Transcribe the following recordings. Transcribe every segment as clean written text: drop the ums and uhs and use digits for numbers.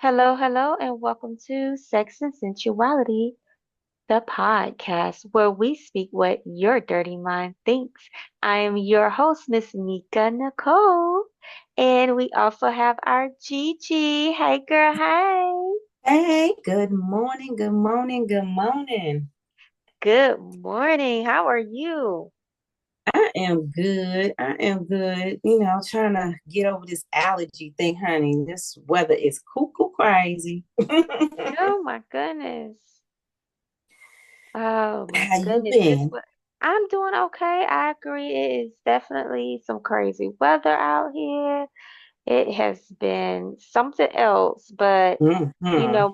Hello, hello, and welcome to Sex and Sensuality, the podcast where we speak what your dirty mind thinks. I am your host, Miss Meka Nicole, and we also have our Gigi. Hey, girl, hey. Hey, good morning, good morning, good morning. Good morning. How are you? I am good. I am good. Trying to get over this allergy thing, honey. This weather is cuckoo crazy. Oh my goodness. Oh my How you goodness. This been? what I'm doing okay. I agree. It is definitely some crazy weather out here. It has been something else, but Hmm.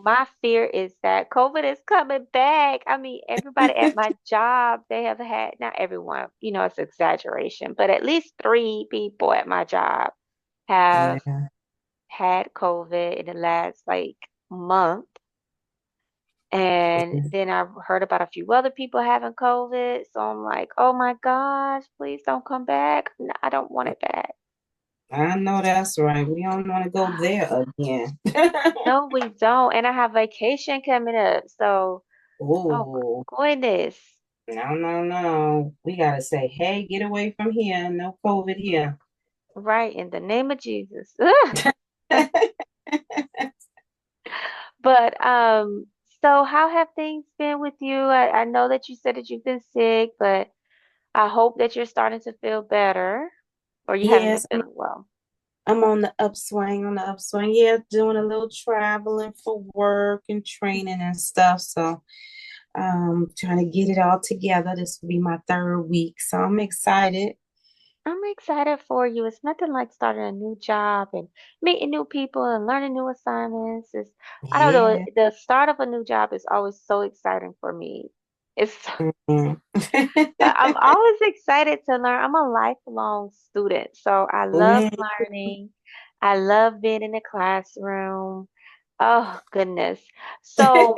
my fear is that COVID is coming back. I mean, everybody at my job, they have had, not everyone, it's exaggeration, but at least three people at my job have Yeah. had COVID in the last like month. And then I've heard about a few other people having COVID. So I'm like, oh my gosh, please don't come back. No, I don't want it back. I know that's right. We don't want to go there again. No, we don't. And I have vacation coming up. So, oh Oh, my goodness. no, no, no. We gotta say, hey, get away from here. No COVID here. Right, in the name of Jesus. But so how have things been with you? I know that you said that you've been sick, but I hope that you're starting to feel better, or you haven't been Yes, feeling well. I'm on the upswing, Yeah, doing a little traveling for work and training and stuff. So, trying to get it all together. This will be my third week, so I'm excited. I'm excited for you. It's nothing like starting a new job and meeting new people and learning new assignments. I don't know, Yeah. the start of a new job is always so exciting for me. It's Mhm. I'm always excited to learn. I'm a lifelong student, so I love Mhm. learning. I love being in the classroom. Oh, goodness. So,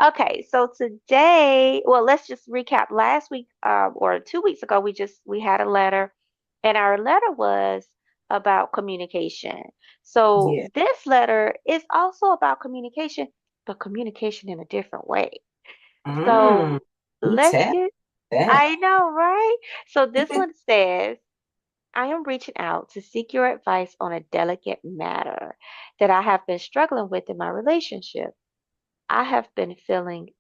okay, so today, well, let's just recap. Last week, or 2 weeks ago, we had a letter, and our letter was about communication. So Yeah. this letter is also about communication, but communication in a different way. Mm, So you let's tell get, that. I know, right? So this one says, I am reaching out to seek your advice on a delicate matter that I have been struggling with in my relationship. I have been feeling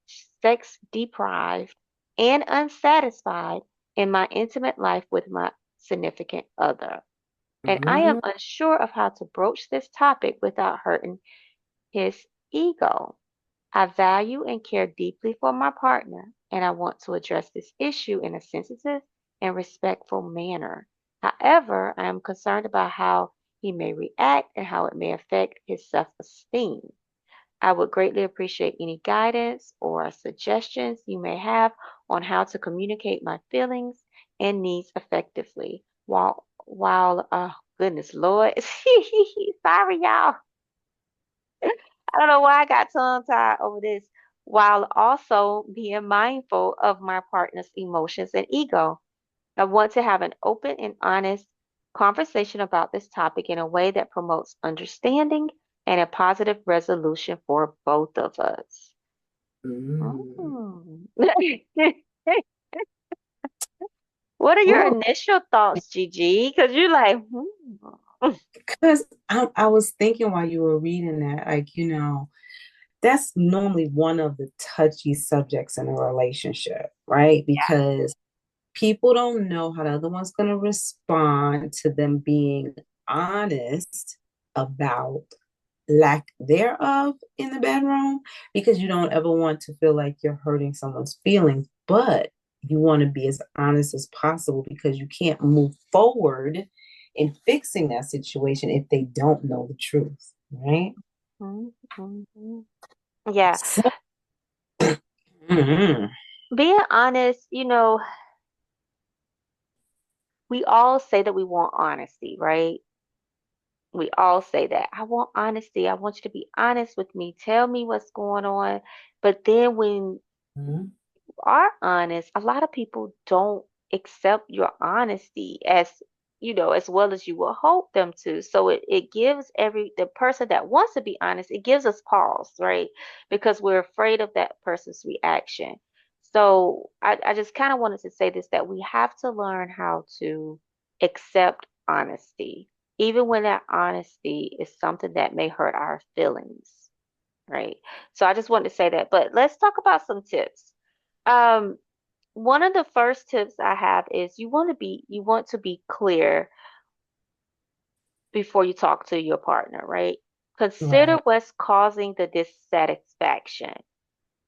sex deprived and unsatisfied in my intimate life with my significant other, and I am Mm, unsure of how to broach this topic without hurting his ego. I value and care deeply for my partner, and I want to address this issue in a sensitive and respectful manner. However, I am concerned about how he may react and how it may affect his self esteem. I would greatly appreciate any guidance or suggestions you may have on how to communicate my feelings and needs effectively. While goodness Lord. Sorry y'all. I don't know why I got tongue tied over this, while also being mindful of my partner's emotions and ego. I want to have an open and honest conversation about this topic in a way that promotes understanding and a positive resolution for both of us. mm. Mm. What are your Ooh, initial thoughts, Gigi? Because you're like, because I was thinking while you were reading that, that's normally one of the touchy subjects in a relationship, right? Because people don't know how the other one's going to respond to them being honest about lack thereof in the bedroom, because you don't ever want to feel like you're hurting someone's feelings, but you want to be as honest as possible because you can't move forward in fixing that situation if they don't know the truth, right? Mhm, mhm. Yeah, So, mhm. being honest, we all say that we want honesty, right? We all say that. I want honesty. I want you to be honest with me. Tell me what's going on. But then when Mhm. you are honest, a lot of people don't accept your honesty as as well as you will hope them to. So it gives the person that wants to be honest, it gives us pause, right? Because we're afraid of that person's reaction. So I just kind of wanted to say this, that we have to learn how to accept honesty, even when that honesty is something that may hurt our feelings, right? So I just wanted to say that. But let's talk about some tips. Um, One of the first tips I have is you want to be clear before you talk to your partner, right? Consider Right. what's causing the dissatisfaction.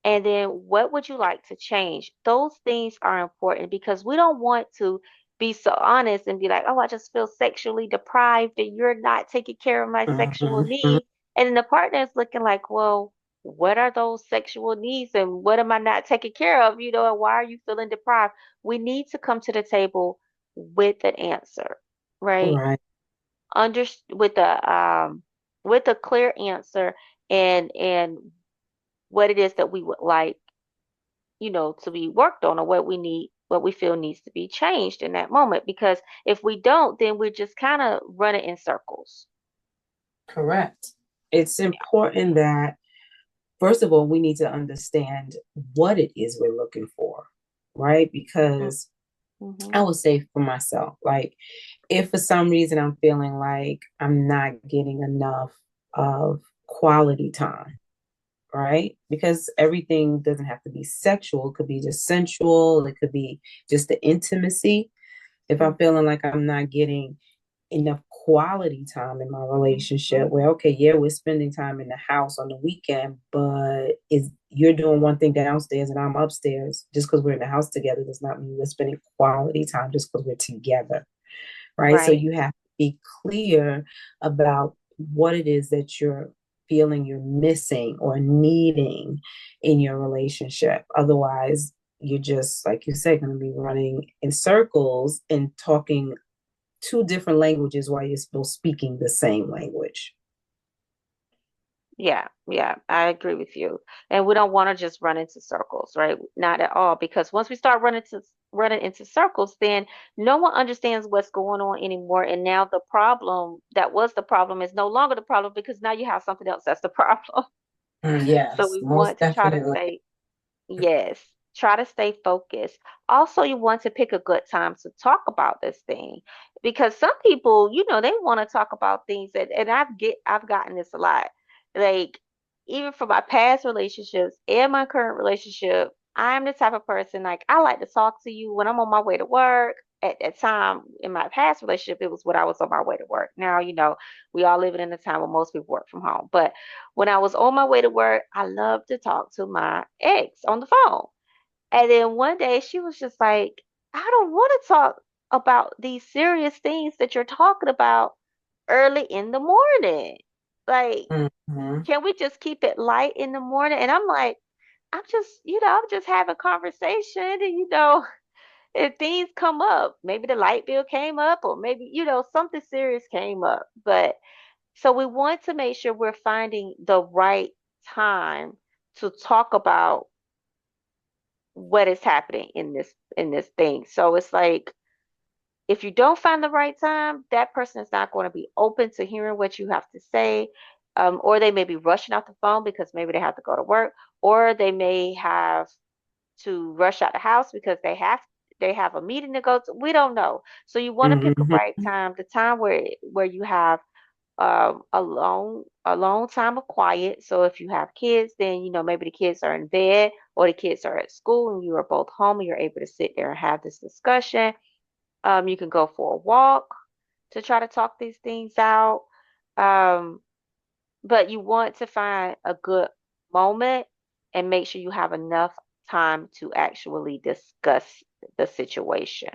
And then what would you like to change? Those things are important because we don't want to be so honest and be like, oh, I just feel sexually deprived and you're not taking care of my sexual Mhm. needs. And then the partner is looking like, well, what are those sexual needs and what am I not taking care of? And why are you feeling deprived? We need to come to the table with an answer, right? Right. Under with a clear answer and what it is that we would like, to be worked on, or what we feel needs to be changed in that moment. Because if we don't, then we're just kind of running in circles. Correct. It's important that, first of all, we need to understand what it is we're looking for, right? Because Mm-hmm. I would say for myself, like, if for some reason I'm feeling like I'm not getting enough of quality time, right? Because everything doesn't have to be sexual, it could be just sensual, it could be just the intimacy. If I'm feeling like I'm not getting enough quality time in my relationship, Mm-hmm. where, okay, yeah, we're spending time in the house on the weekend, but is you're doing one thing downstairs and I'm upstairs, just because we're in the house together does not mean we're spending quality time just because we're together, right? So Right. you have to be clear about what it is that you're feeling you're missing or needing in your relationship. Otherwise, you're just, like you said, going to be running in circles and talking two different languages while you're still speaking the same language. Yeah, yeah, I agree with you. And we don't want to just run into circles, right? Not at all, because once we start running into circles, then no one understands what's going on anymore. And now the problem that was the problem is no longer the problem because now you have something else that's the problem. So Yes, we most want to try to definitely. stay, yes, try to stay focused. Also, you want to pick a good time to talk about this thing because some people, they want to talk about things and I've gotten this a lot. Like even from my past relationships and my current relationship, I'm the type of person like I like to talk to you when I'm on my way to work. At that time in my past relationship, it was when I was on my way to work. Now, we all living in a time where most people work from home. But when I was on my way to work, I loved to talk to my ex on the phone. And then one day she was just like, I don't want to talk about these serious things that you're talking about early in the morning. Like, Mm-hmm. can we just keep it light in the morning? And I'm like, I'm just having conversation and if things come up, maybe the light bill came up or maybe, something serious came up. But so we want to make sure we're finding the right time to talk about what is happening in this thing. So it's like if you don't find the right time, that person is not going to be open to hearing what you have to say. Or they may be rushing off the phone because maybe they have to go to work, or they may have to rush out the house because they have a meeting to go to. We don't know. So you want to pick a right Mm-hmm. time, the time where you have a long time of quiet. So if you have kids, then maybe the kids are in bed or the kids are at school and you are both home and you're able to sit there and have this discussion. You can go for a walk to try to talk these things out. Um, but you want to find a good moment and make sure you have enough time to actually discuss the situation.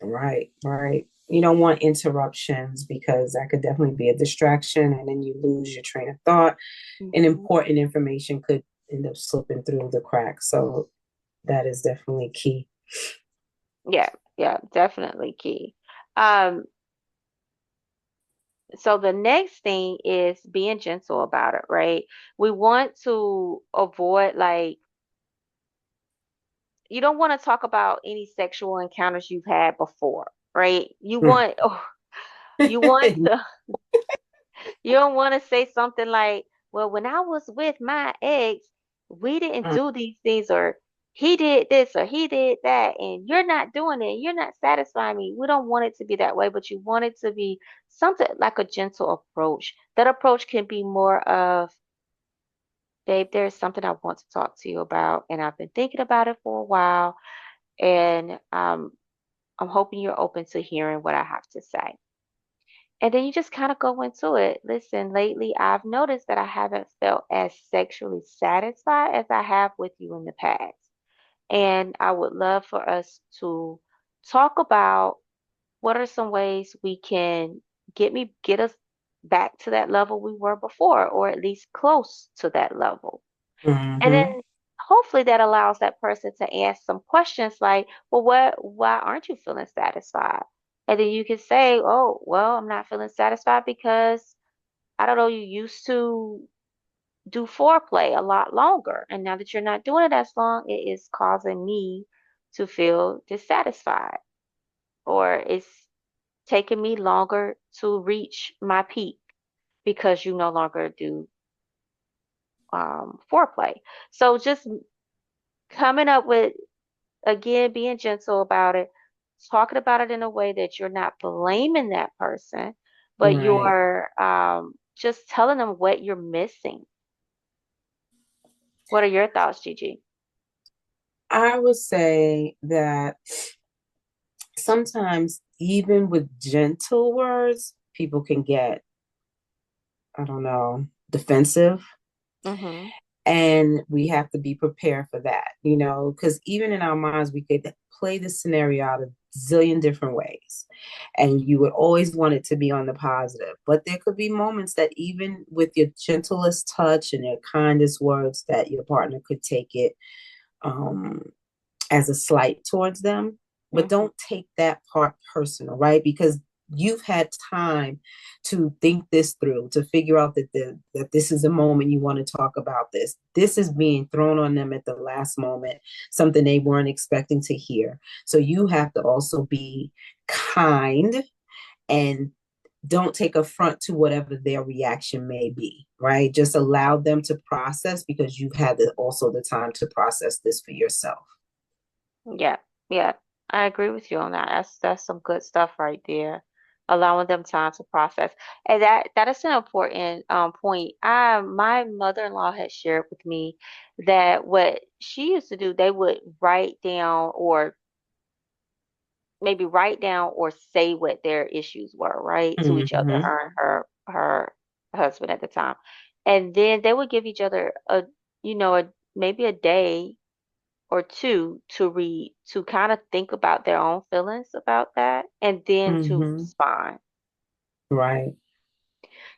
Right, right. You don't want interruptions because that could definitely be a distraction and then you lose your train of thought and Hmm. important information could end up slipping through the cracks. So that is definitely key. Yeah, yeah, definitely key. Um, So the next thing is being gentle about it, right? We want to avoid like you don't want to talk about any sexual encounters you've had before. right? You want to, you don't want to say something like, well, when I was with my ex, we didn't do these things, or he did this, or he did that, and you're not doing it. You're not satisfying me. We don't want it to be that way, but you want it to be something like a gentle approach. That approach can be more of, babe, there's something I want to talk to you about, and I've been thinking about it for a while, and I'm hoping you're open to hearing what I have to say. And then you just kind of go into it. Listen, lately I've noticed that I haven't felt as sexually satisfied as I have with you in the past. And I would love for us to talk about what are some ways we can get us back to that level we were before, or at least close to that level. And Mm-hmm. then hopefully that allows that person to ask some questions like, well, why aren't you feeling satisfied? And then you can say, oh, well, I'm not feeling satisfied because I don't know, you used to do foreplay a lot longer. And now that you're not doing it as long, it is causing me to feel dissatisfied, or it's taking me longer to reach my peak because you no longer do foreplay. So just coming up with, again, being gentle about it, talking about it in a way that you're not blaming that person, but Right. you're just telling them what you're missing. What are your thoughts, Gigi? I would say that sometimes, even with gentle words, people can get, I don't know, defensive. Mm-hmm. And we have to be prepared for that, because even in our minds, we could play this scenario out a zillion different ways. And you would always want it to be on the positive. But there could be moments that, even with your gentlest touch and your kindest words, that your partner could take it um, as a slight towards them. But Mm-hmm. don't take that part personal, right? Because you've had time to think this through, to figure out that this is a moment you want to talk about this. This is being thrown on them at the last moment, something they weren't expecting to hear. So you have to also be kind and don't take affront to whatever their reaction may be, right? Just allow them to process, because you've had also the time to process this for yourself. Yeah, yeah, I agree with you on that. That's some good stuff right there. Allowing them time to process, and that is an important point. My mother-in-law had shared with me that what she used to do, they would write down, or maybe write down or say what their issues were, right, to each other, Mm-hmm. her and her husband at the time, and then they would give each other maybe a day or two to read, to kind of think about their own feelings about that, and then to Mm-hmm. respond. Right.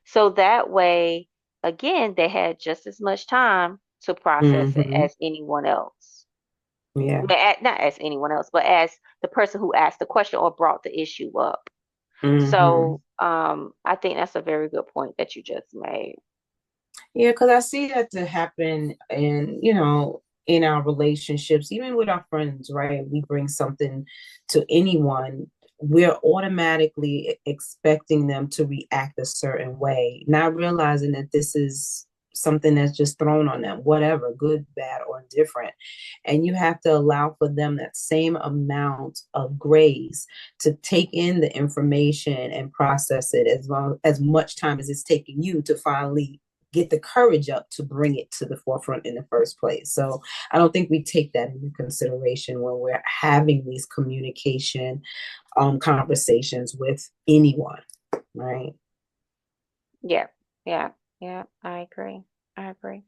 So that way, again, they had just as much time to process it Mm-hmm. as anyone else. Yeah. Well, not as anyone else, but as the person who asked the question or brought the issue up. Mm-hmm. So, I think that's a very good point that you just made. Yeah, because I see that to happen in our relationships, even with our friends, right? We bring something to anyone, we're automatically expecting them to react a certain way, not realizing that this is something that's just thrown on them, whatever, good, bad, or different. And you have to allow for them that same amount of grace to take in the information and process it, as much time as it's taking you to finally get the courage up to bring it to the forefront in the first place. So I don't think we take that into consideration when we're having these communication conversations with anyone, right? Yeah, yeah, yeah, I agree. I agree.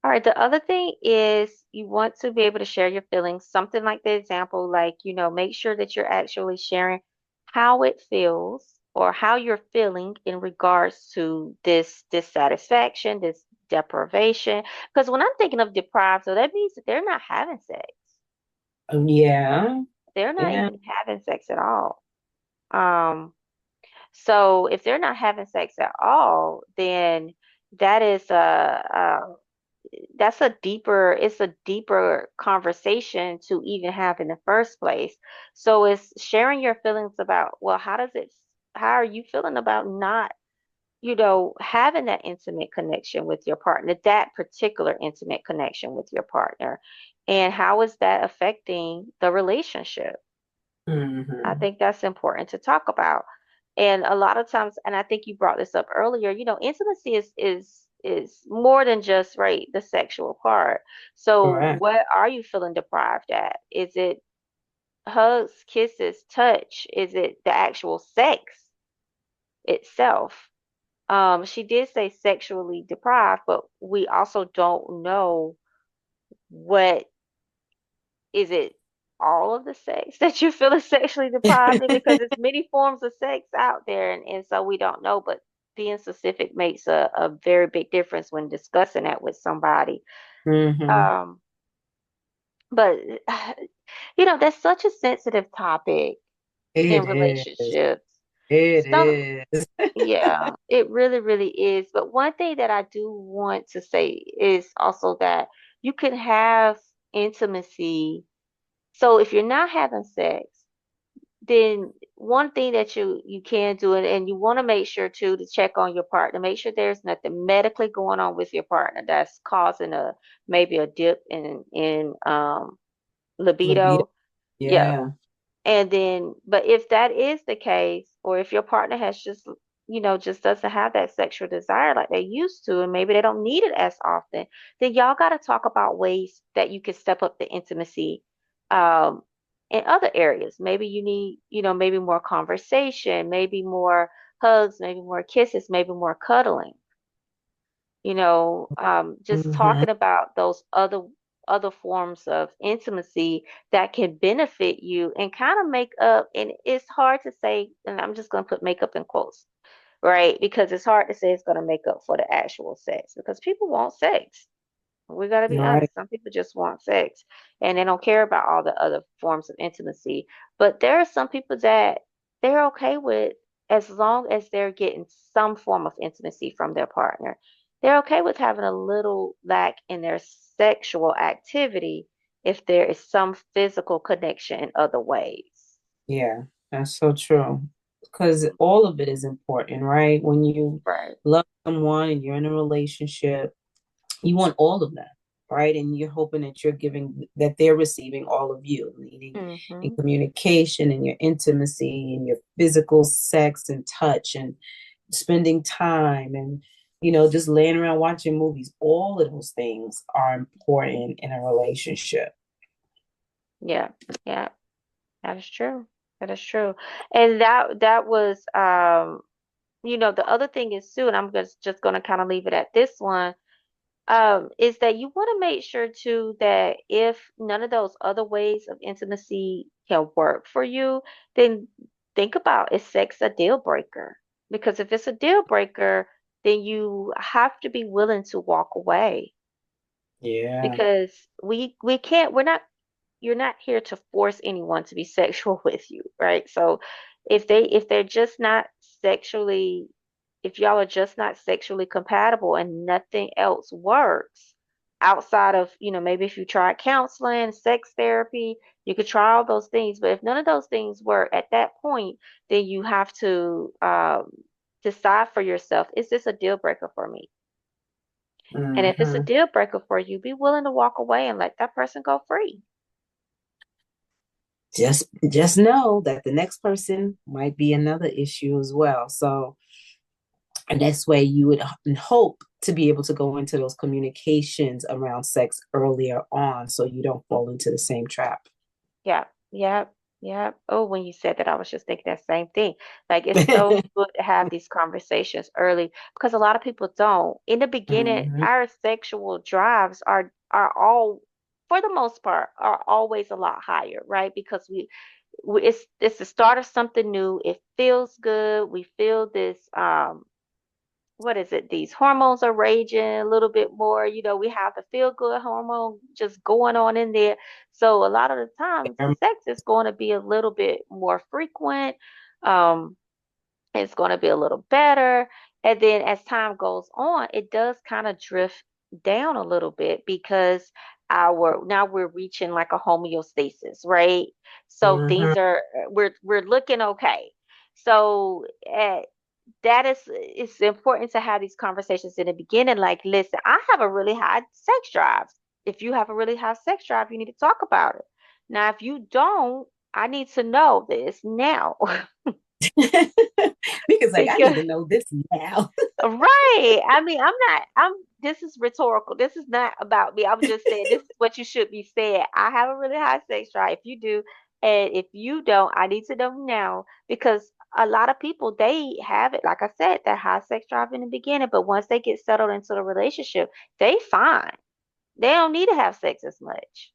All right, the other thing is you want to be able to share your feelings, something like the example, like, make sure that you're actually sharing how it feels, or how you're feeling in regards to this dissatisfaction, this deprivation. Because when I'm thinking of deprived, so that means that they're not having sex. Yeah, They're not yeah. even having sex at all. Um, so if they're not having sex at all, then that is it's a deeper conversation to even have in the first place. So it's sharing your feelings about, well, how are you feeling about not, having that intimate connection with your partner, that particular intimate connection with your partner, and how is that affecting the relationship? I Hmm. think that's important to talk about. And a lot of times, and I think you brought this up earlier, intimacy is more than just, right, the sexual part. So Correct. what are you feeling deprived at? Is it hugs, kisses, touch? Is it the actual sex itself? She did say sexually deprived, but we also don't know, what is it, all of the sex that you feel is sexually deprived in, because there's many forms of sex out there, and so we don't know, but being specific makes a very big difference when discussing that with somebody. Hmm. Um, but that's such a sensitive topic in It is. relationships. It Some is. Yeah, it really, really is. But one thing that I do want to say is also that you can have intimacy. So if you're not having sex, then one thing that you can do, and you want to make sure too, to check on your partner, make sure there's nothing medically going on with your partner that's causing a maybe a dip in Libido. libido. Yeah, Yeah. and then, but if that is the case, or if your partner has just doesn't have that sexual desire like they used to, and maybe they don't need it as often, then y'all got to talk about ways that you can step up the intimacy, um, in other areas. Maybe you need, maybe more conversation, maybe more hugs, maybe more kisses, maybe more cuddling. Just Hmm. talking about those other forms of intimacy that can benefit you and kind of make up. And it's hard to say, and I'm just going to put makeup in quotes, right? Because it's hard to say it's going to make up for the actual sex, because people want sex. We got to be Right. honest. Some people just want sex and they don't care about all the other forms of intimacy. But there are some people that they're okay with, as long as they're getting some form of intimacy from their partner. They're okay with having a little lack in their sexual activity if there is some physical connection in other ways. Yeah, that's so true. Because all of it is important, right? When you Right. love someone and you're in a relationship, you want all of that, right? And you're hoping that you're giving, that they're receiving all of you, meaning in Mm-hmm. communication and your intimacy and your physical sex and touch and spending time and, just laying around watching movies. All of those things are important in a relationship. Yeah. Yeah. That is true. That is true. And that was the other thing is too, and I'm just gonna kind of leave it at this one, is that you want to make sure too that if none of those other ways of intimacy can work for you, then think about, is sex a deal breaker? Because if it's a deal breaker, then you have to be willing to walk away, Yeah. because we can't we're not you're not here to force anyone to be sexual with you, right? So if they're just not sexually if y'all are just not sexually compatible and nothing else works outside of, maybe if you try counseling, sex therapy, you could try all those things, but if none of those things work at that point, then you have to decide for yourself, is this a deal breaker for me? And if it's a Hmm. deal breaker for you, be willing to walk away and let that person go free. Just know that the next person might be another issue as well. So, and that's where you would hope to be able to go into those communications around sex earlier on so you don't fall into the same trap. Yeah, yeah, yeah. Oh, when you said that, I was just thinking that same thing. Like, it's so good to have these conversations early, because a lot of people don't. In the beginning, Hmm. our sexual drives are all, for the most part, are always a lot higher, right? Because it's the start of something new. It feels good. We feel this what is it? These hormones are raging a little bit more. We have the feel good hormone just going on in there. So a lot of the times, sex is going to be a little bit more frequent. Um, it's going to be a little better. And then as time goes on, it does kind of drift. down a little bit because our now we're reaching like a homeostasis, right? So Mhm. things are we're looking okay. So that is it's important to have these conversations in the beginning. Like, listen, I have a really high sex drive. If you have a really high sex drive, you need to talk about it. Now, if you don't, I need to know this now. Because like I need Because to know this now. right. I mean, this is rhetorical. This is not about me. I'm just saying this is what you should be saying. I have a really high sex drive. If you do, and if you don't, I need to know now because a lot of people they have it, like I said, that high sex drive in the beginning, but once they get settled into the relationship, they fine. They don't need to have sex as much.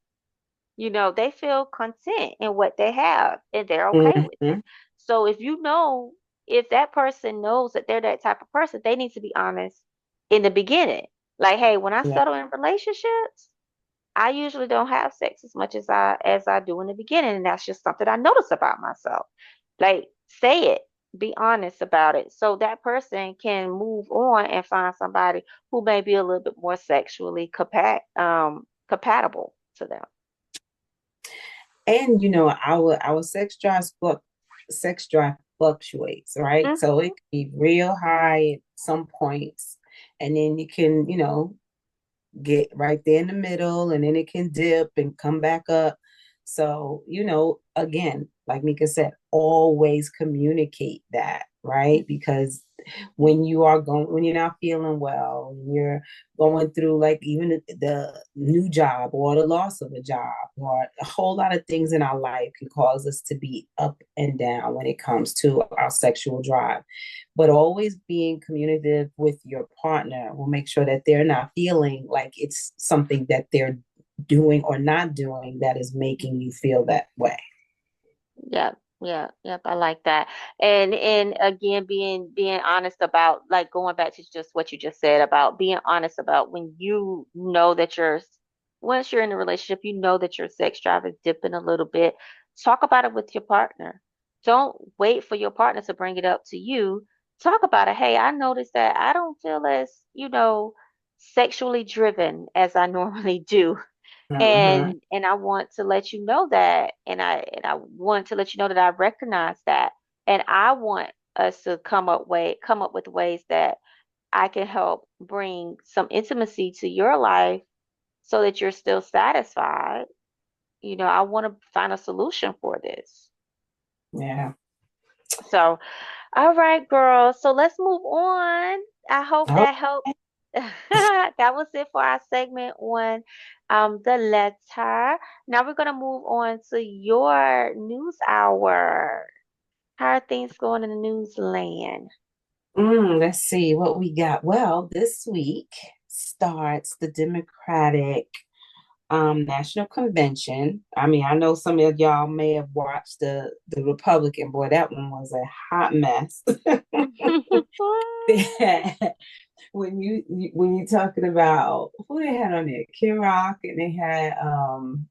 They feel content in what they have and they're okay with it. Mhm. So if that person knows that they're that type of person, they need to be honest in the beginning. Like, hey, when I Yeah. settle in relationships, I usually don't have sex as much as I do in the beginning, and that's just something I notice about myself. Like, say it, be honest about it, so that person can move on and find somebody who may be a little bit more sexually compatible to them. And our sex drive fluctuates, right? So it Hmm. can be real high at some points, and then you can, get right there in the middle, and then it can dip and come back up. So, again, like Mika said, always communicate that, right? Because when you're not feeling well, when you're going through like even the new job or the loss of a job or a whole lot of things in our life can cause us to be up and down when it comes to our sexual drive. But always being communicative with your partner will make sure that they're not feeling like it's something that they're doing or not doing that is making you feel that way. Yep, yeah, yep. I like that. And again, being honest about like going back to just what you just said about being honest about when you know that once you're in a relationship, you know that your sex drive is dipping a little bit. Talk about it with your partner. Don't wait for your partner to bring it up to you. Talk about it. Hey, I noticed that I don't feel as, sexually driven as I normally do. Mm-hmm. And I want to let you know that, and I want to let you know that I recognize that, and I want us to come up with ways that I can help bring some intimacy to your life so that you're still satisfied. I want to find a solution for this. Yeah. So, all right, girls. So let's move on. I hope Oh, that helped. That was it for our segment on the letter. Now we're gonna move on to your news hour. How are things going in the news land? let's see what we got. Well, this week starts the Democratic National Convention. I mean, I know some of y'all may have watched the Republican. Boy, that one was a hot mess. When you talking about who they had on there, Kim Rock, and they had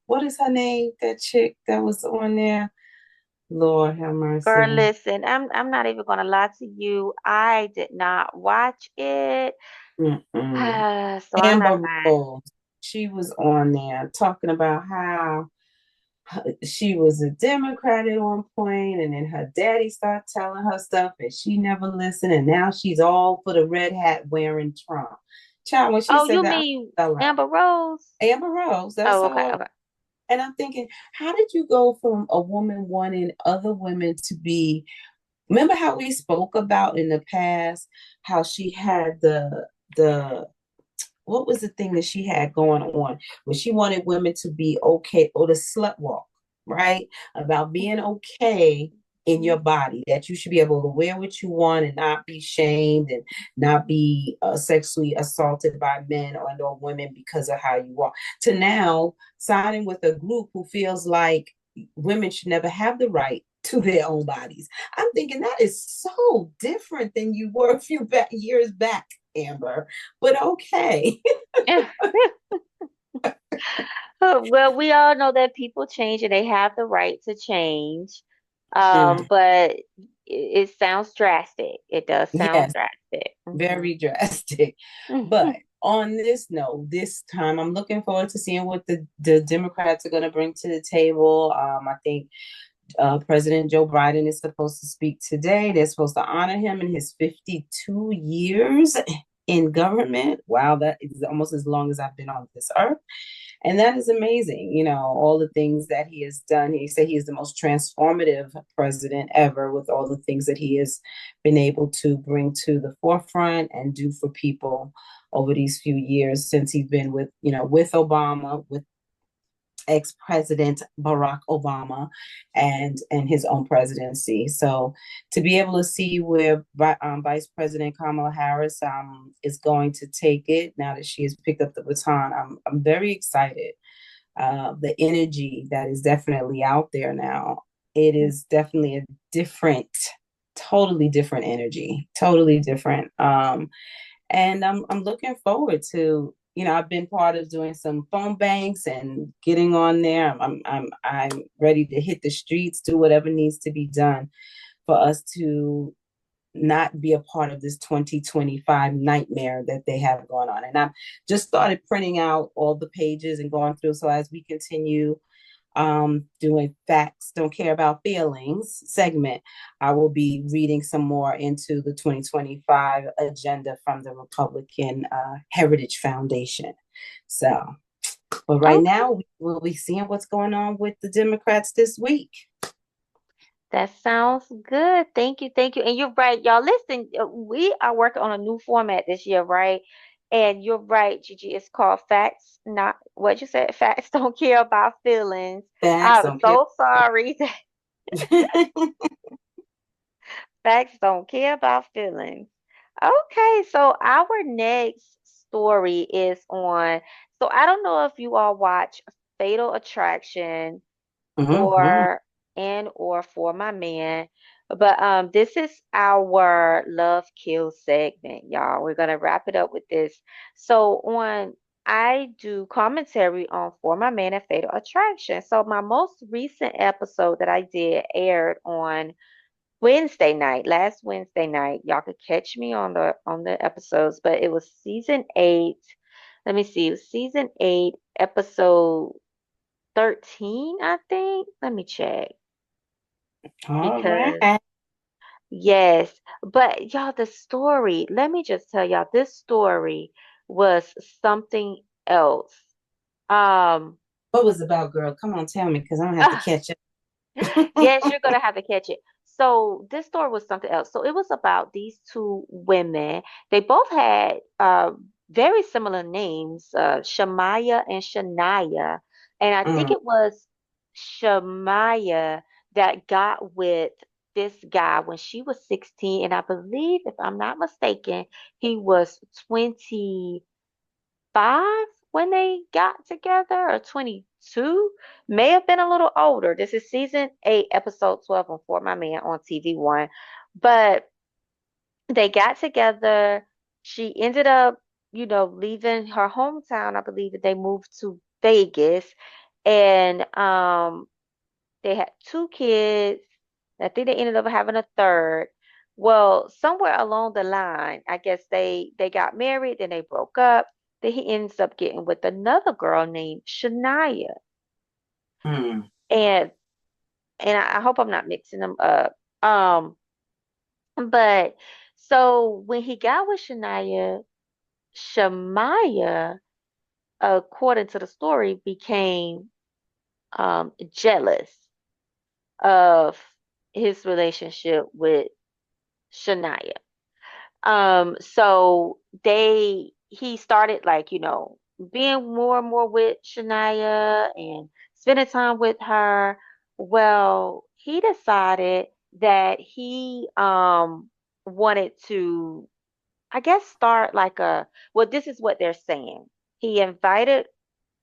what is her name? That chick that was on there. Lord have Girl, mercy. listen, I'm not even gonna lie to you. I did not watch it. Mm-mm. So I'm not Amber lying. Rose. She was on there talking about how she was a Democrat at one point, and then her daddy started telling her stuff, and she never listened, and now she's all for the red hat wearing Trump. Child, when she Oh, said you that, mean I fell out. Amber Rose? Amber Rose, that's Oh, okay, all. okay. And I'm thinking, how did you go from a woman wanting other women to be? Remember how we spoke about in the past how she had the what was the thing that she had going on when she wanted women to be okay or the slut walk, right? About being okay in your Mhm. body, that you should be able to wear what you want and not be shamed and not be sexually assaulted by men or women because of how you walk. To now signing with a group who feels like women should never have the right to their own bodies. I'm thinking that is so different than you were a few years back, Amber. But okay. Well, we all know that people change and they have the right to change. Mm, But it sounds drastic. It does sound yes, drastic. very drastic. But on this note, this time I'm looking forward to seeing what the Democrats are going to bring to the table. I think President Joe Biden is supposed to speak today. They're supposed to honor him in his 52 years in government. Wow, that is almost as long as I've been on this earth. And that is amazing. All the things that he has done. He said he is the most transformative president ever with all the things that he has been able to bring to the forefront and do for people over these few years since he's been with Obama, with ex-president Barack Obama and his own presidency. So to be able to see where Vice President Kamala Harris is going to take it now that she has picked up the baton, I'm very excited. The energy that is definitely out there now, it is definitely a different, totally different energy, totally different. And I'm looking forward to, I've been part of doing some phone banks and getting on there. I'm ready to hit the streets, do whatever needs to be done for us to not be a part of this 2025 nightmare that they have going on. And I've just started printing out all the pages and going through. So as we continue doing Facts Don't Care About Feelings segment, I will be reading some more into the 2025 agenda from the Republican Heritage Foundation. So, but right Okay. now, we'll be seeing what's going on with the Democrats this week. That sounds good. Thank you. Thank you. And you're right, y'all. Listen, we are working on a new format this year, right? And you're right, Gigi. It's called Facts, not what you said. Facts don't care about feelings. Facts I'm don't care. so sorry. Facts don't care about feelings. Okay, so our next story is on. So I don't know if you all watch Fatal Attraction Mm-hmm. or or For My Man. But this is our love kill segment, y'all. We're gonna wrap it up with this. So on I do commentary on For My Man and Fatal Attraction. So my most recent episode that I did aired on Wednesday night, last Wednesday night. Y'all could catch me on the episodes, but it was season 8. Let me see, it was season 8, episode 13, I think. Let me check All because right. yes, but y'all, the story, let me just tell y'all, this story was something else. Um, What was it about, girl? Come on, tell me, because I'm gonna have to catch up. Yes, you're gonna have to catch it. So this story was something else. So it was about these two women. They both had very similar names, Shamaya and Shania. And I think Mm, it was Shamaya that got with this guy when she was 16. And I believe, if I'm not mistaken, he was 25 when they got together, or 22, may have been a little older. This is season 8, episode 12 on For My Man on TV1. But they got together. She ended up, leaving her hometown. I believe that they moved to Vegas, and they had 2 kids. I think they ended up having a third. Well, somewhere along the line, I guess they got married, then they broke up. Then he ends up getting with another girl named Shania. mm, And I hope I'm not mixing them up. But so when he got with Shania, Shamaya, according to the story, became jealous of his relationship with Shania. So he started, like, being more and more with Shania and spending time with her. Well, he decided that he wanted to, I guess, start like well, this is what they're saying. He invited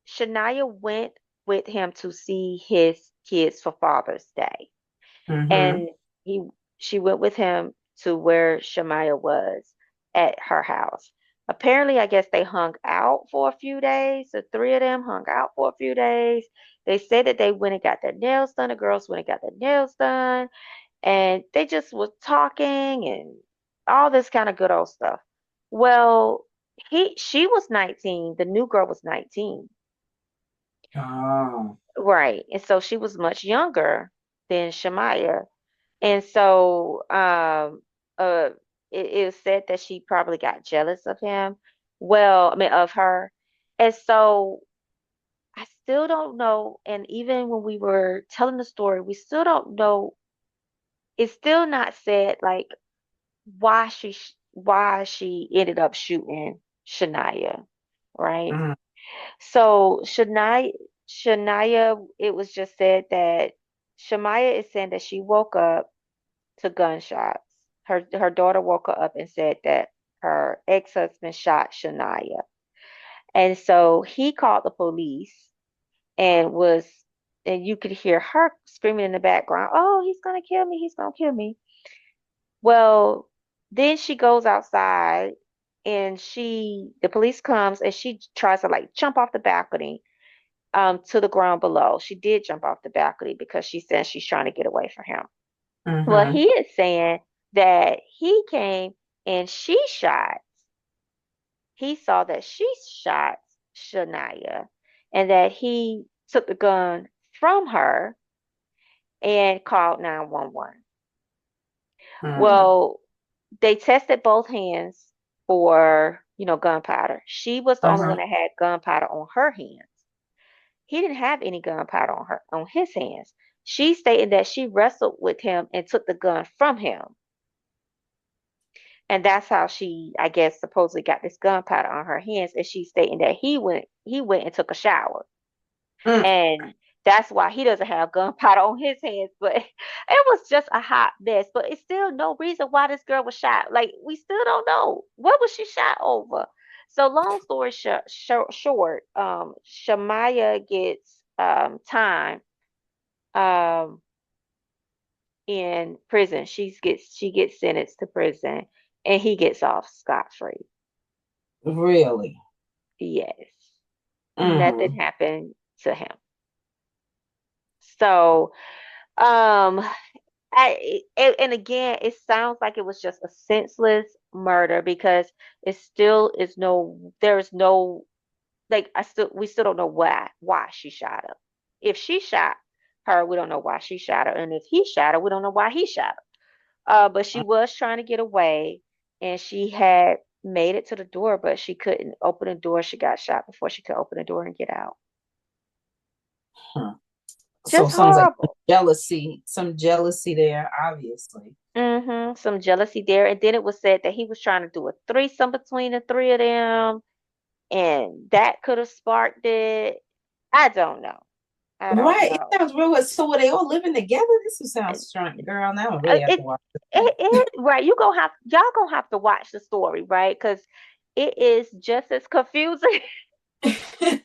Shania went with him to see his kids for Father's Day, mm-hmm, and he she went with him to where Shemaiah was at her house. Apparently, I guess they hung out for a few days. The three of them hung out for a few days. They said that they went and got their nails done. The girls went and got their nails done, and they just was talking and all this kind of good old stuff. Well, She was 19. The new girl was 19. Oh. Right. And so she was much younger than Shemaya. And so uh it was said that she probably got jealous of him. Well, I mean of her. And so I still don't know. And even when we were telling the story, we still don't know. It's still not said like why she ended up shooting Shania, right? Mm, So Shania, it was just said that Shemaya is saying that she woke up to gunshots. Her daughter woke her up and said that her ex-husband shot Shania. And so he called the police and was and you could hear her screaming in the background, "Oh, he's gonna kill me, he's gonna kill me." Well, then she goes outside and the police comes and she tries to like jump off the balcony to the ground below. She did jump off the balcony because she says she's trying to get away from him. Well, mm-hmm, he is saying that he came and he saw that she shot Shania and that he took the gun from her and called 911. mm, Well, they tested both hands for, gunpowder. She was the only uh-huh, one that had gunpowder on her hands. He didn't have any gunpowder on his hands. She stated that she wrestled with him and took the gun from him. And that's how she, I guess, supposedly got this gunpowder on her hands. And she's stating that he went and took a shower. mm. And that's why he doesn't have gunpowder on his hands. But it was just a hot mess. But it's still no reason why this girl was shot. Like we still don't know what was she shot over. So long story short, Shamaya gets time um in prison. She gets sentenced to prison, and he gets off scot free. Really? Yes, nothing Mm-hmm. happened to him. So um and again, it sounds like it was just a senseless murder because it still is no, there's no, like we still don't know why she shot her. If she shot her, we don't know why she shot her, and if he shot her, we don't know why he shot her. But she was trying to get away, and she had made it to the door, but she couldn't open the door. She got shot before she could open the door and get out. Huh. So Just sounds like horrible. some jealousy there, obviously. Some jealousy there. And then it was said that he was trying to do a threesome between the three of them, and that could have sparked it. I don't know. I don't Right. It know. sounds real. So were they all living together? This would sound strange. Girl, now I really have to It, watch this right. Y'all gonna have to watch the story, right? Because it is just as confusing thing.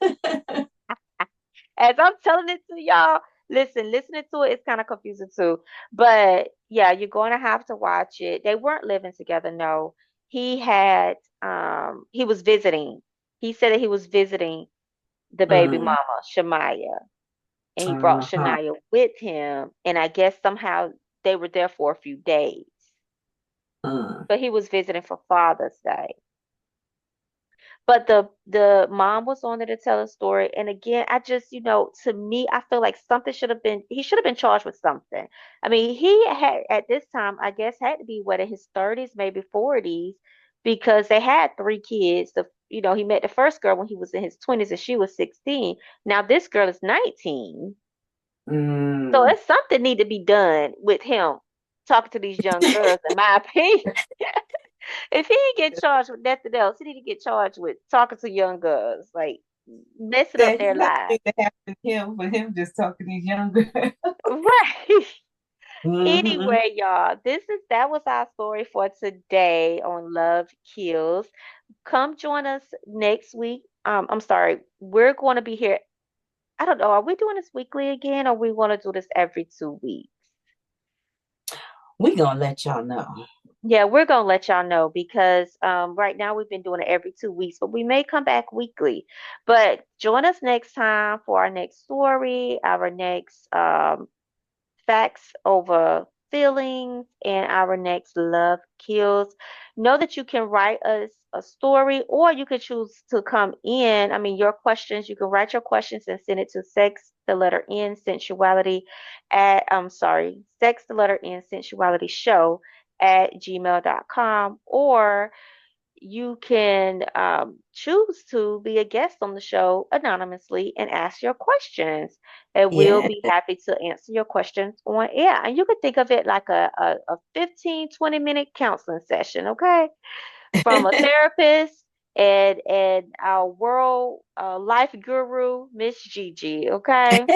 as I'm telling it to y'all. Listen, listening to it is kind of confusing too. But yeah, you're going to have to watch it. They weren't living together, no. He was visiting. He said that he was visiting the baby Mm, mama, Shemaya, and he brought uh-huh. Shania with him. And I guess somehow they were there for a few days. Mm. But he was visiting for Father's Day. But the mom was on there to tell a story. And again, I just, to me, I feel like he should have been charged with something. I mean, he had at this time, I guess, had to be what in his 30s, maybe 40s, because they had three kids. He met the first girl when he was in his 20s and she was 16. Now this girl is 19. So Mm. it's something need to be done with him talking to these young girls, in my opinion. If he didn't get charged with nothing else, he need to get charged with talking to young girls, like messing up That their nothing lives. need to happen to him for him just talking to these young girls. Right. Hmm. Anyway, y'all, that was our story for today on Love Kills. Come join us next week. I'm sorry, we're going to be here. I don't know. Are we doing this weekly again, or we want to do this every 2 weeks? We gonna let y'all know. Yeah, we're gonna let y'all know because right now we've been doing it every 2 weeks, but we may come back weekly. But join us next time for our next story, our next facts over feelings, and our next love kills. know that you can write us a story, or you could choose to come in. I mean, your questions, you can write your questions and send it to sex, the letter N, sensuality I'm sorry, sex, the letter N, sensuality show at gmail.com, or you can choose to be a guest on the show anonymously and ask your questions. And we'll Yeah. be happy to answer your questions on air. And you can think of it like a 15, 20-minute counseling session, okay? From a therapist and our world life guru, Miss Gigi, okay?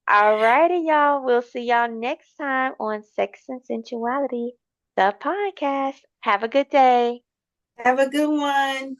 All righty, y'all. We'll see y'all next time on Sex and Sensuality, the podcast. Have a good day. Have a good one.